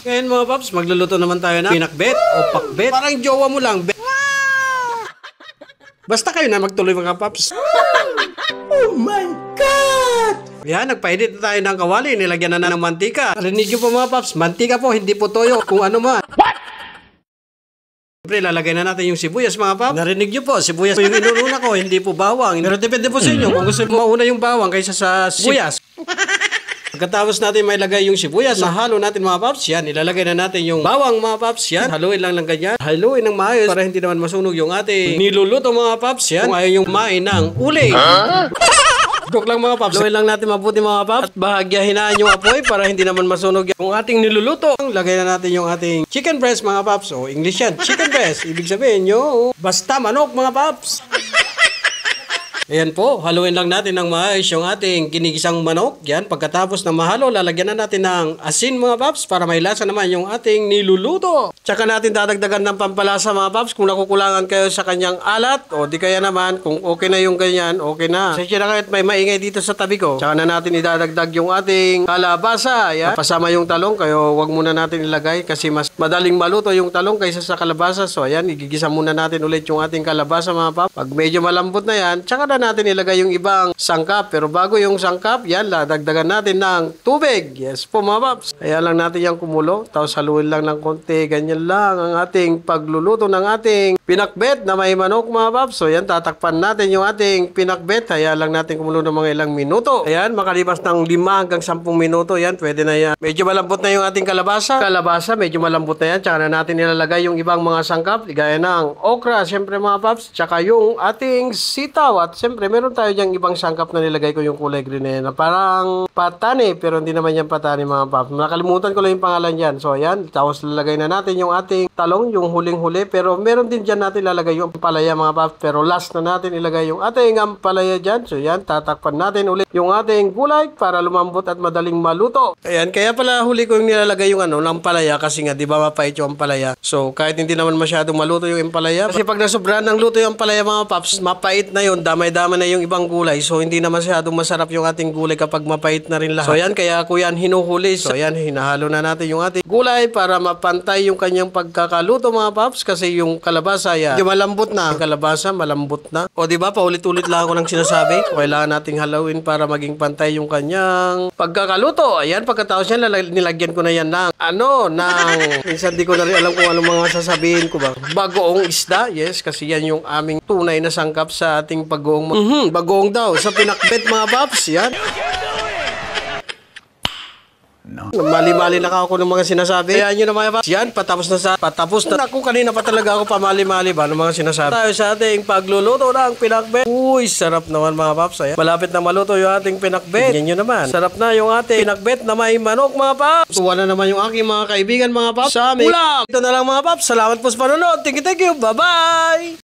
Ngayon mga paps, magluluto naman tayo ng pinakbet o pakbet. Parang jowa mo lang. Basta kayo na magtuloy mga paps. Oh my God! Yan, nagpa-edit na tayo ng kawali. Nilagyan na ng mantika. Rinig nyo po mga paps, mantika po, hindi po toyo. Kung ano man. Siyempre, lalagay na natin yung sibuyas mga paps. Narinig nyo po, sibuyas po yung inununa ko, hindi po bawang. Pero depende po sa inyo kung gusto mauna yung bawang kaysa sa sibuyas. Pagkatapos natin may lagay yung sibuyas, nahalo natin mga paps, yan, ilalagay na natin yung bawang mga paps, yan, haluin lang ng ganyan, haluin ng maayos para hindi naman masunog yung ating niluluto mga paps, yan, kung ayaw yung main ng uli. Joke lang mga paps, haluin lang natin mabuti mga paps, at bahagyahinaan yung apoy para hindi naman masunog yung ating niluluto. Lagay na natin yung ating chicken breast mga paps, o English yan, chicken breast, ibig sabihin nyo, basta manok mga paps. Ayan po, haluin lang natin ng maayos yung ating ginigisang manok. Yan, pagkatapos na mahalo, lalagyan na natin ng asin mga paps para may lasa naman yung ating niluluto. Tsaka natin dadagdagan ng pampalasa mga paps kung nakukulangan kayo sa kanyang alat o di kaya naman kung okay na yung ganyan, okay na. Sensya na kahit may maingay dito sa tabi ko. Tsaka na natin idadagdag yung ating kalabasa. Yan, pasama yung talong, kayo wag muna natin ilagay kasi mas madaling maluto yung talong kaysa sa kalabasa. So ayan, igigisa muna natin ulit yung ating kalabasa mga paps. Pag medyo malambot na yan, tsaka natin ilagay yung ibang sangkap. Pero bago yung sangkap, yan, dagdagan natin ng tubig. Yes po mga paps. Kaya lang natin yung kumulo. Tapos haluin lang ng konti. Ganyan lang ang ating pagluluto ng ating pinakbet na may manok mga paps. So yan, tatakpan natin yung ating pinakbet. Kaya lang natin kumulo ng mga ilang minuto. Ayan, makalipas ng 5 hanggang 10 minuto. Yan, pwede na yan. Medyo malambot na yung ating kalabasa. Kalabasa, medyo malambot na yan. Tsaka na natin ilalagay yung ibang mga sangkap. Ligaya ng okra, syempre mga paps. Tsaka yung ating sitaw at siyempre, meron tayo diyang ibang sangkap na nilagay ko yung kulay green na parang patani, pero hindi naman yan patani mga paps. Nakalimutan ko lang yung pangalan dyan. So, ayan. Tapos lalagay na natin yung ating talong, yung huling-huli. Pero meron din dyan natin lalagay yung ampalaya mga paps. Pero last na natin ilagay yung ating ampalaya dyan. So, yan. Tatakpan natin ulit yung ating gulay para lumambot at madaling maluto. Ayan. Kaya pala huli ko yung nilalagay yung ampalaya kasi nga, di ba mapait yung ampalaya. So, kahit hindi naman masyadong maluto yung ampalaya. Kasi pag nasobrahan ng luto yung ampalaya mga paps, mapait na yun. Damay-damay na yung ibang gulay. So, hindi na masyadong masarap yung ating gulay kapag mapait na rin lahat. So, ayan, kaya ko yan hinuhuli. So, ayan, hinahalo na natin yung ating gulay para mapantay yung kanyang pagkakaluto mga paps kasi yung kalabasa, yan, yung malambot na. Yung kalabasa, malambot na. O, di ba, paulit-ulit lang ako nang sinasabi. Kailangan nating halawin para maging pantay yung kanyang pagkakaluto. Ayan, pagkatapos yan, nilagyan ko na yan ng minsan di ko na rin alam kung anong mga sasabihin ko ba. Bagoong isda, yes, kasi yan yung aming tunay na sangkap sa ating bagoong bagoong daw sa pinakbet mga paps. Yan. No. Mali-mali na ako ng mga sinasabi. Kaya nyo na mga paps. Yan, patapos na. Ako kanina pa talaga ako pamali-mali ba ng mga sinasabi. Tayo sa ating pagluluto ng pinakbet. Uy, sarap naman mga paps. Ayan. Malapit na maluto yung ating pinakbet. Tingnan nyo naman. Sarap na yung ating pinakbet na may manok mga paps. Tuwa na naman yung aking mga kaibigan mga paps sa aming ulam. Ito na lang mga paps. Salamat po sa panonood. Thank you. Bye-bye!